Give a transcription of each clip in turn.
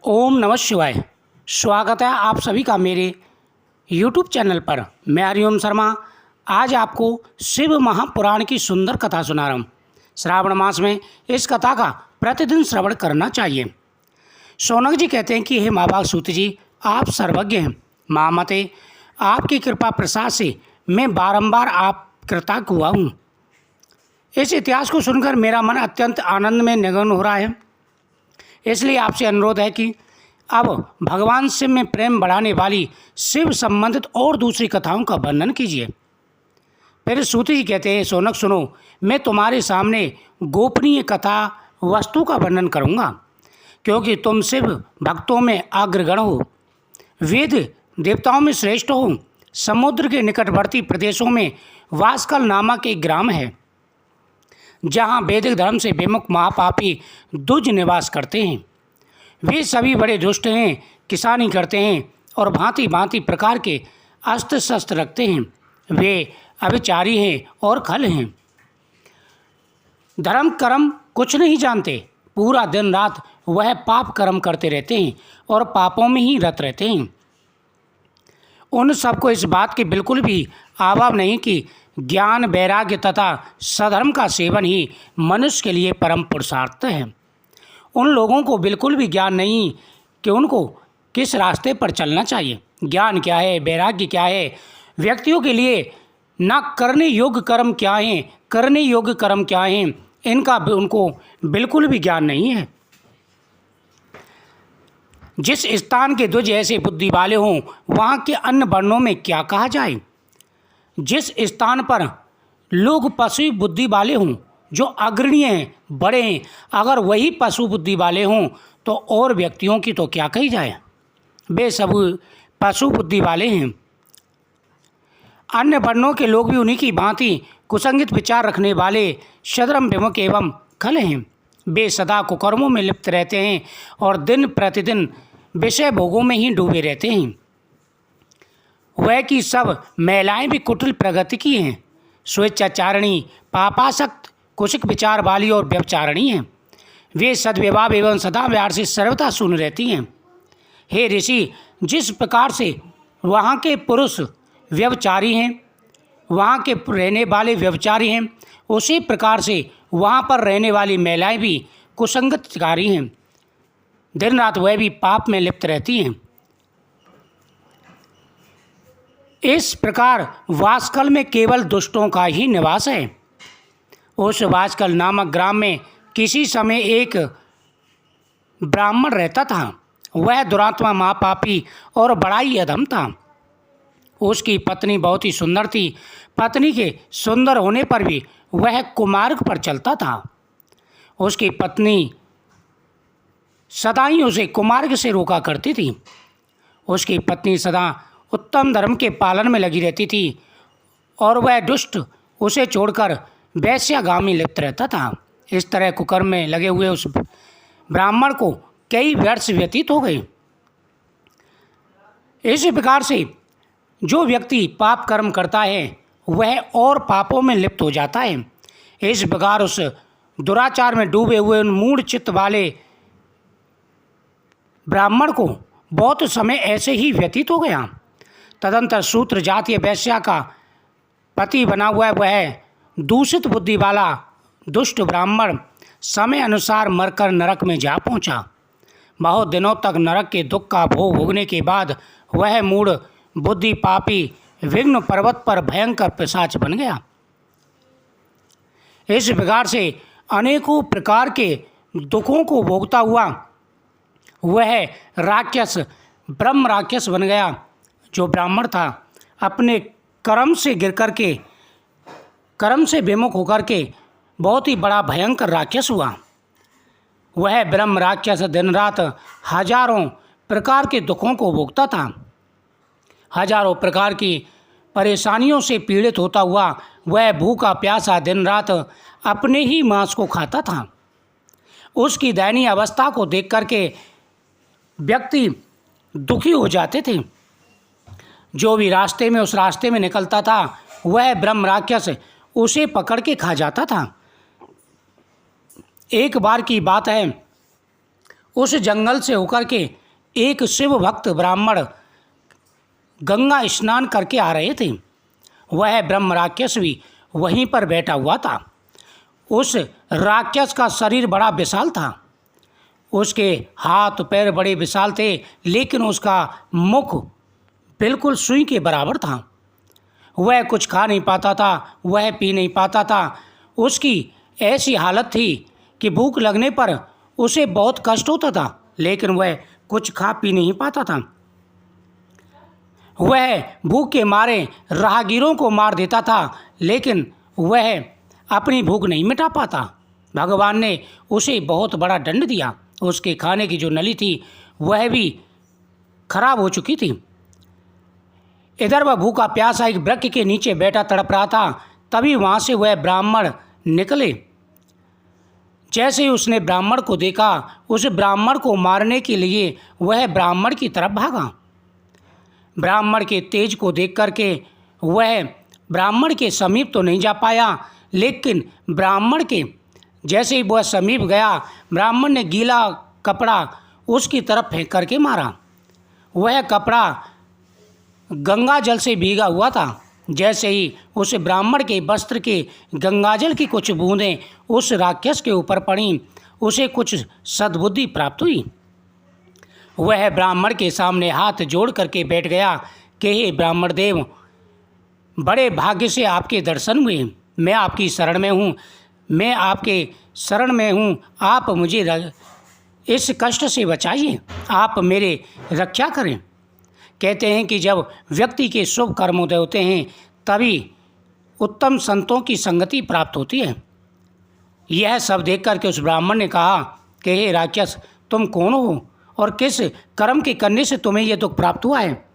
ओम नमः शिवाय। स्वागत है आप सभी का मेरे YouTube चैनल पर। मैं हरिओम शर्मा आज आपको शिव महापुराण की सुंदर कथा सुना रहा हूँ। श्रावण मास में इस कथा का प्रतिदिन श्रवण करना चाहिए। शौनक जी कहते हैं कि हे महाभाग सूत जी, आप सर्वज्ञ हैं। महामते, आपकी कृपा प्रसाद से मैं बारंबार आप कृतज्ञ हुआ हूँ। इस इतिहास को सुनकर मेरा मन अत्यंत आनंद में निमग्न हो रहा है। इसलिए आपसे अनुरोध है कि अब भगवान शिव में प्रेम बढ़ाने वाली शिव संबंधित और दूसरी कथाओं का वर्णन कीजिए। फिर सूत जी कहते हैं, शौनक सुनो, मैं तुम्हारे सामने गोपनीय कथा वस्तु का वर्णन करूँगा, क्योंकि तुम शिव भक्तों में अग्रगण हो, वेद देवताओं में श्रेष्ठ हो। समुद्र के निकटवर्ती प्रदेशों में वासकल नामक एक ग्राम है, जहाँ वैदिक धर्म से विमुख महापापी दुज निवास करते हैं। वे सभी बड़े दुष्ट हैं, किसानी करते हैं और भांति भांति प्रकार के अस्त्र शस्त्र रखते हैं। वे अभिचारी हैं और खल हैं, धर्म कर्म कुछ नहीं जानते। पूरा दिन रात वह पाप कर्म करते रहते हैं और पापों में ही रत रहते हैं। उन सबको इस बात की बिल्कुल भी आभाव नहीं कि ज्ञान, वैराग्य तथा सधर्म का सेवन ही मनुष्य के लिए परम पुरुषार्थ है। उन लोगों को बिल्कुल भी ज्ञान नहीं कि उनको किस रास्ते पर चलना चाहिए। ज्ञान क्या है, वैराग्य क्या है, व्यक्तियों के लिए न करने योग्य कर्म क्या हैं, करने योग्य कर्म क्या हैं, इनका उनको बिल्कुल भी ज्ञान नहीं है। जिस स्थान के द्विज ऐसे बुद्धि वाले हों, वहाँ के अन्य वर्णों में क्या कहा जाए। जिस स्थान पर लोग पशु बुद्धि वाले हों, जो अग्रणीय हैं, बड़े हैं, अगर वही पशु बुद्धि वाले हों तो और व्यक्तियों की तो क्या कही जाए, वे सब पशु बुद्धि वाले हैं। अन्य वर्णों के लोग भी उन्हीं की भांति कुसंगित विचार रखने वाले शद्रम विमुख एवं खल हैं। वे सदा कुकर्मों में लिप्त रहते हैं और दिन प्रतिदिन विषय भोगों में ही डूबे रहते हैं। वह की सब महिलाएं भी कुटिल प्रगति की हैं, स्वेच्छाचारिणी, पापासक्त, कुशिक विचार वाली और व्यभिचारिणी हैं। वे सद्विवाह एवं सदाव्यार से सर्वथा शून्य रहती हैं। हे ऋषि, जिस प्रकार से वहाँ के पुरुष व्यभिचारी हैं, वहाँ के रहने वाले व्यभिचारी हैं, उसी प्रकार से वहाँ पर रहने वाली महिलाएं भी कुसंगतकारी हैं। दिन रात वह भी पाप में लिप्त रहती हैं। इस प्रकार वासकल में केवल दुष्टों का ही निवास है। उस वासकल नामक ग्राम में किसी समय एक ब्राह्मण रहता था। वह दुरात्मा, महापापी और बड़ा ही अधम था। उसकी पत्नी बहुत ही सुंदर थी। पत्नी के सुंदर होने पर भी वह कुमार्ग पर चलता था। उसकी पत्नी सदा ही उसे कुमार्ग से रोका करती थी। उसकी पत्नी सदा उत्तम धर्म के पालन में लगी रहती थी और वह दुष्ट उसे छोड़कर वैश्यागामी लिप्त रहता था। इस तरह कुकर्म में लगे हुए उस ब्राह्मण को कई वर्ष व्यतीत हो गए। इस प्रकार से जो व्यक्ति पाप कर्म करता है वह और पापों में लिप्त हो जाता है। इस प्रकार उस दुराचार में डूबे हुए उन मूढ़ चित्त वाले ब्राह्मण को बहुत समय ऐसे ही व्यतीत हो गया। तदंतर शूद्र जातीय वैश्या का पति बना हुआ वह दूषित बुद्धि वाला दुष्ट ब्राह्मण समय अनुसार मरकर नरक में जा पहुंचा। बहुत दिनों तक नरक के दुख का भोग भोगने के बाद वह मूढ़ बुद्धि पापी विघ्न पर्वत पर भयंकर पिशाच बन गया। इस प्रकार से अनेकों प्रकार के दुखों को भोगता हुआ वह राक्षस, ब्रह्म राक्षस बन गया। जो ब्राह्मण था अपने कर्म से गिर करके, कर्म से विमुख होकर के बहुत ही बड़ा भयंकर राक्षस हुआ। वह ब्रह्म राक्षस दिन रात हजारों प्रकार के दुखों को भोगता था। हजारों प्रकार की परेशानियों से पीड़ित होता हुआ वह भूखा प्यासा दिन रात अपने ही मांस को खाता था। उसकी दयनीय अवस्था को देख करके व्यक्ति दुखी हो जाते थे। जो भी रास्ते में उस रास्ते में निकलता था वह ब्रह्म राक्षस उसे पकड़ के खा जाता था। एक बार की बात है, उस जंगल से होकर के एक शिव भक्त ब्राह्मण गंगा स्नान करके आ रहे थे। वह ब्रह्म राक्षस भी वहीं पर बैठा हुआ था। उस राक्षस का शरीर बड़ा विशाल था, उसके हाथ पैर बड़े विशाल थे, लेकिन उसका मुख बिल्कुल सुई के बराबर था। वह कुछ खा नहीं पाता था, वह पी नहीं पाता था। उसकी ऐसी हालत थी कि भूख लगने पर उसे बहुत कष्ट होता था, लेकिन वह कुछ खा पी नहीं पाता था। वह भूख के मारे राहगीरों को मार देता था, लेकिन वह अपनी भूख नहीं मिटा पाता। भगवान ने उसे बहुत बड़ा दंड दिया। उसके खाने की जो नली थी वह भी खराब हो चुकी थी। इधर वह भूखा प्यासा एक वृक्ष के नीचे बैठा तड़प रहा था। तभी वहाँ से वह ब्राह्मण निकले। जैसे ही उसने ब्राह्मण को देखा, उस ब्राह्मण को मारने के लिए वह ब्राह्मण की तरफ भागा। ब्राह्मण के तेज को देख करके वह ब्राह्मण के समीप तो नहीं जा पाया, लेकिन ब्राह्मण के जैसे ही वह समीप गया, ब्राह्मण ने गीला कपड़ा उसकी तरफ फेंक करके मारा। वह कपड़ा गंगा जल से भीगा हुआ था। जैसे ही उस ब्राह्मण के वस्त्र के गंगाजल की कुछ बूंदें उस राक्षस के ऊपर पड़ी, उसे कुछ सद्बुद्धि प्राप्त हुई। वह ब्राह्मण के सामने हाथ जोड़ करके बैठ गया कि हे ब्राह्मण देव, बड़े भाग्य से आपके दर्शन हुए। मैं आपकी शरण में हूँ, मैं आपके शरण में हूँ। आप मुझे इस कष्ट से बचाइए, आप मेरे रक्षा करें। कहते हैं कि जब व्यक्ति के शुभ कर्मोदय होते हैं तभी उत्तम संतों की संगति प्राप्त होती है। यह सब देख कर के उस ब्राह्मण ने कहा कि हे राक्षस, तुम कौन हो और किस कर्म के करने से तुम्हें यह दुख प्राप्त हुआ है?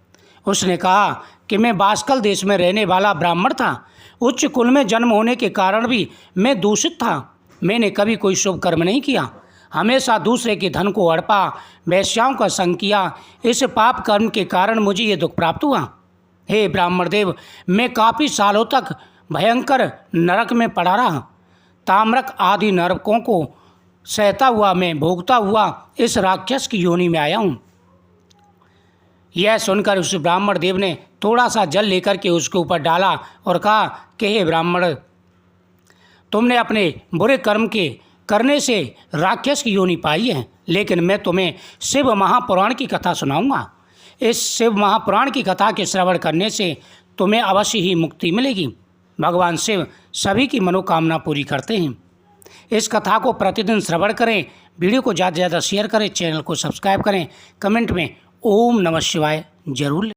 उसने कहा कि मैं बाष्कल देश में रहने वाला ब्राह्मण था। उच्च कुल में जन्म होने के कारण भी मैं दूषित था। मैंने कभी कोई शुभ कर्म नहीं किया, हमेशा दूसरे के धन को हड़पा, वैश्याओं का संग किया। इस पाप कर्म के कारण मुझे ये दुख प्राप्त हुआ। हे ब्राह्मण देव, मैं काफ़ी सालों तक भयंकर नरक में पड़ा रहा। ताम्रक आदि नरकों को सहता हुआ मैं भोगता हुआ इस राक्षस की योनि में आया हूँ। यह सुनकर उस ब्राह्मण देव ने थोड़ा सा जल लेकर के उसके ऊपर डाला और कहा कि हे ब्राह्मण, तुमने अपने बुरे कर्म के करने से राक्षस की योनि पाई है, लेकिन मैं तुम्हें शिव महापुराण की कथा सुनाऊंगा। इस शिव महापुराण की कथा के श्रवण करने से तुम्हें अवश्य ही मुक्ति मिलेगी। भगवान शिव सभी की मनोकामना पूरी करते हैं। इस कथा को प्रतिदिन श्रवण करें, वीडियो को ज़्यादा से ज़्यादा शेयर करें, चैनल को सब्सक्राइब करें, कमेंट में ओम नमः शिवाय जरूर